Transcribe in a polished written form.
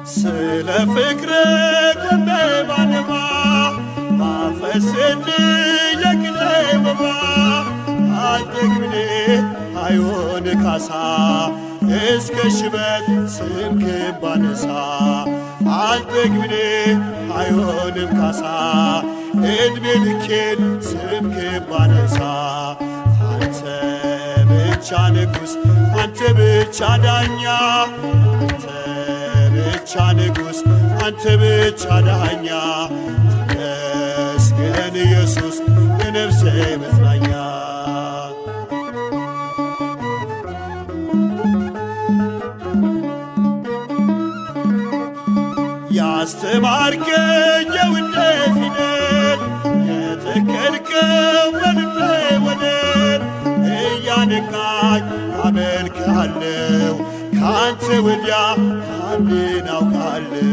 ስለ ፍቅር ቆሜ ባነባ ባፈስል የቅኔ ወባ አልጠግብኔ አይሆን ካሳ እስከ ሽበት ስምክን ባነሳ አልጠግብኔ አይሆንም ካሳ ዕድሜ ልኬን ስምክን ባነሳ አንተ ብቻ ንጉሥ አንተ ብቻ ዳኛ አንተ ብቻ ንጉሥ አንተ ብቻ ዳኛ ተመስገን ኢየሱስ የነፍሴ መጽናኛ ያስተማርከኝ የውዴ ፊደል የተከልከው በልቤ ወደል እያነቃኝ አመልክሃለሁ ካንተ ወዲያ ማንን አውቃለሁ